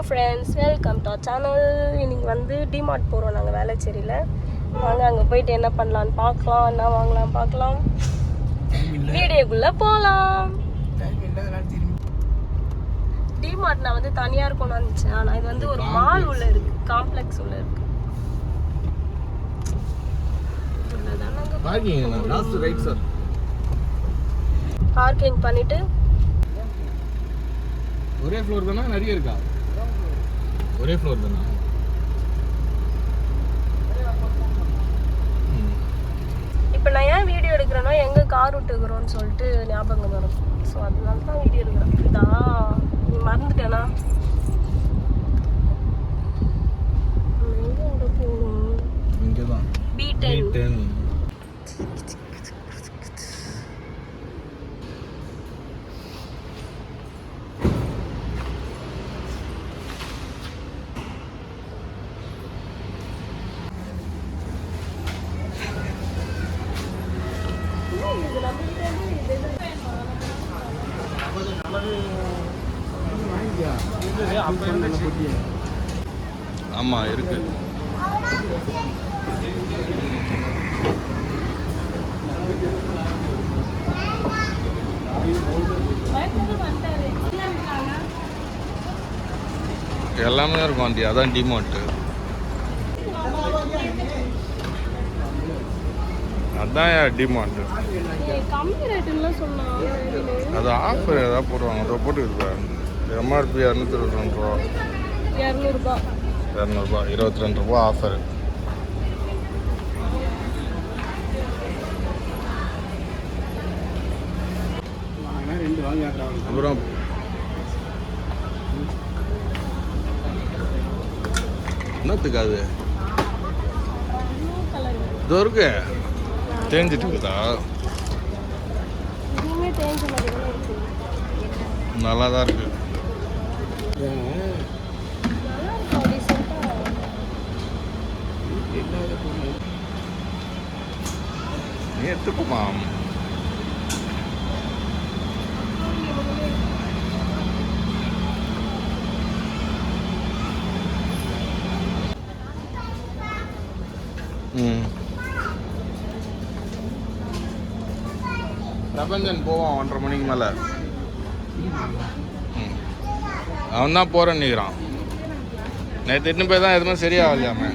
Friends, welcome to channel. இன்னைக்கு வந்து DMart போகிறோம் நாங்கள் வேளச்சேரியில். வாங்க அங்கே போயிட்டு என்ன பண்ணலான்னு பார்க்கலாம், என்ன வாங்கலாம் பார்க்கலாம். வீடியோக்குள்ளே போகலாம். டிமார்ட் நான் வந்து தனியாக இருக்கணும்னு நினச்சேன், ஆனால் இது வந்து ஒரு மால் உள்ள இருக்கு, காம்ப்ளெக்ஸ் உள்ள இருக்கு. பார்க்கிங் பண்ணிட்டு ஒரே ஃப்ளோர் தானா, நிறைய இருக்கா? ஒரே ஃப்ளோர் தானா? இப்போ நான் ஏன் வீடியோ எடுக்கிறேன்னா எங்கே கார் விட்டுக்கிறோன்னு சொல்லிட்டு ஞாபகம் வரும். ஸோ அதனால தான் வீடியோ எடுக்கிறேன். இதா நீ மறந்துட்டேனா? எங்கே போகணும்? இங்கே தான் B10. ஆமா இருக்கு. எல்லாமே இருக்கும் ஆண்டி, அதான் டிமார்ட். அதான் டிமார்ட். அது ஆஃபர் ஏதாவது போடுவாங்க, அதை போட்டு இருப்பாரு. எம்ஆர்பி 222 ரூபா, 200 22 ரூபா ஆஃபர். அப்புறம் என்னத்துக்கு அது இதோ இருக்கு, தேஞ்சிட்டு இருக்குதா? நல்லா தான் இருக்கு. நீ எடுத்துக்குமா? பிரபஞ்சன் போவான் 1:30 மணிக்கு மேலே. அவன் தான் போகிறேன்னு நிற்கிறான். நேற்று எட்டு போய் தான் எதுவுமே சரியாகலையாம.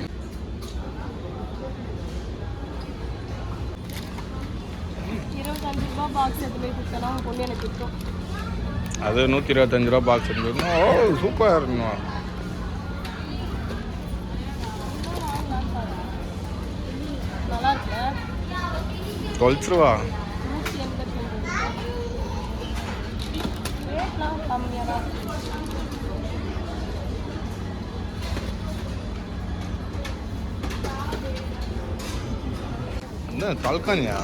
அது 125 ரூபா பாக்ஸ் எடுத்து. ஓ சூப்பராக இருக்கணும். தொலைச்சிருவா. என்ன தல்கானியா?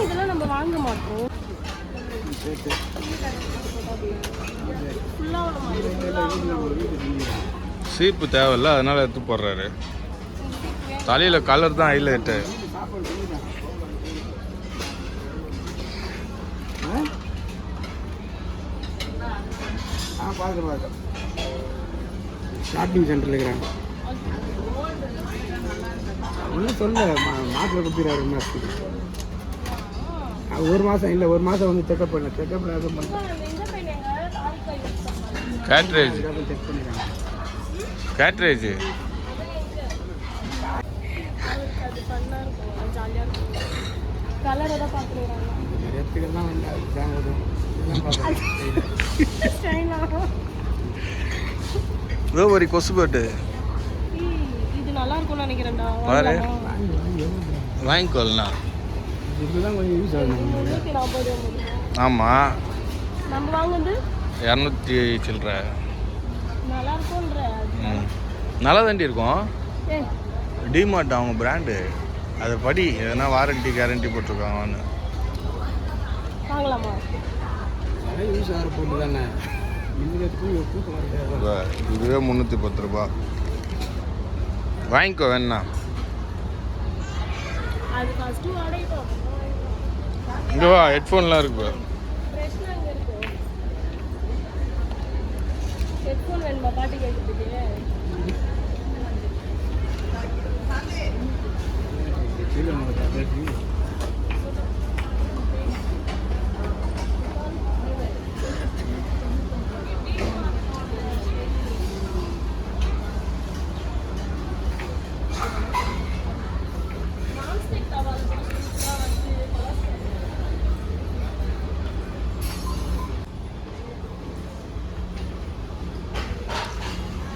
இதெல்லாம் நம்ம வாங்க மாட்டோம். சீப்பு தேவையில்ல, அதனால எடுத்து போடுறாரு. தலையில் கலர் தான் ஹைலைட்டு. ஷாப்பிங் சென்டரில் இருக்கிறாங்க. ஒன்றும் சொல்ல மாட்டில் கொடுத்துறாரு. ஒரு மாதம் இல்லை, ஒரு மாதம் வந்து செக்அப் பண்ண கேட்ரேஜ் செக் பண்ணிடுறாங்க. கேட்ரேஜ் இடத்துக்கெல்லாம் ஒரு கொசு போட்டு இது நல்லா இருக்கும்னு நினைக்கிறேன்டா. பாரு வாங்கிக்கோல்னா இதுதான் கொஞ்சம் யூஸ் ஆகுது. ஆமாம், நம்ம வாங்குறது 200 சில்லற. நல்லா இருக்கும்ன்ற. நல்லா தாண்டி இருக்கும். டிமார்ட் அவங்க பிராண்டு, அதை படி எதனா வாரண்டி கேரண்டி போட்டிருக்காங்கன்னு. வாங்கலாமா? யூஸ் ஆகிற பொருள் தானே. இதுவே 310 ரூபா. வாங்கிக்கோ வேணா. அது ஃபர்ஸ்ட் அடையட்டும். இங்கே வா, ஹெட்ஃபோன்லாம் இருக்கு. பிரச்சனை அங்கே இருக்கு. ஹெட்ஃபோன் வேணுமா பாட்டு கேட்குறதுக்கு?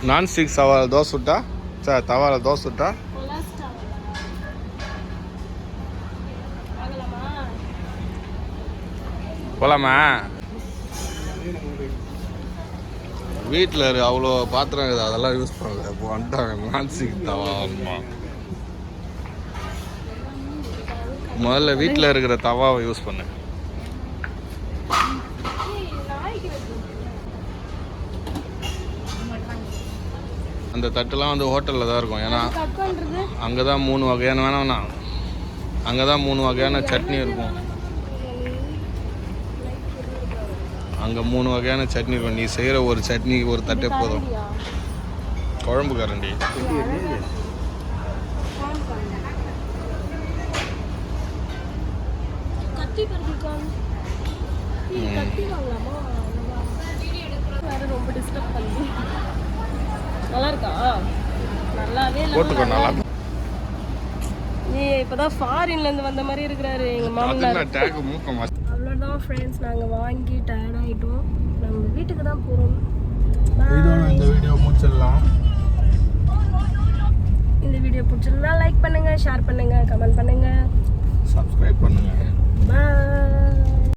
நான்ஸ்டிக் தவால தோசை சுட்டா சார், தவால தோசை சுட்டா போலாமா? வீட்டில் அவ்வளோ பாத்திரம் இருக்குது, அதெல்லாம் யூஸ் பண்ணல. இப்போ வந்துட்டாங்க நான்ஸ்டிக் தவா. முதல்ல வீட்டில் இருக்கிற தவாவை யூஸ் பண்ணு. அந்த தட்டுலாம் வந்து ஹோட்டலில் தான் இருக்கும். ஏன்னா அங்கே தான் 3 வகையான வேணாம்ண்ணா, அங்கே தான் 3 வகையான சட்னி இருக்கும். அங்கே 3 வகையான சட்னி இருக்கும். நீ செய்கிற ஒரு சட்னி ஒரு தட்டே போதும். குழம்பு கரண்டி. ரொம்ப டிஸ்டர்ப் பண்ணி. நல்லா இருக்கா? நல்லாவே போட்டுக்கோ, நல்லா. இப்பதான் ஃபாரின்ல இருந்து வந்த மாதிரி இருக்கிறாரு எங்க மாமனார். அவ்வளோதான் ஃப்ரெண்ட்ஸ், நாங்கள் வாங்கி டயர்ட் ஆகிட்டோம். நம்ம வீட்டுக்கு தான் போகிறோம். இந்த வீடியோ முடிச்சிடலாம். இந்த வீடியோ பிடிச்சிருந்தா லைக் பண்ணுங்க, ஷேர் பண்ணுங்க, கமெண்ட் பண்ணுங்க.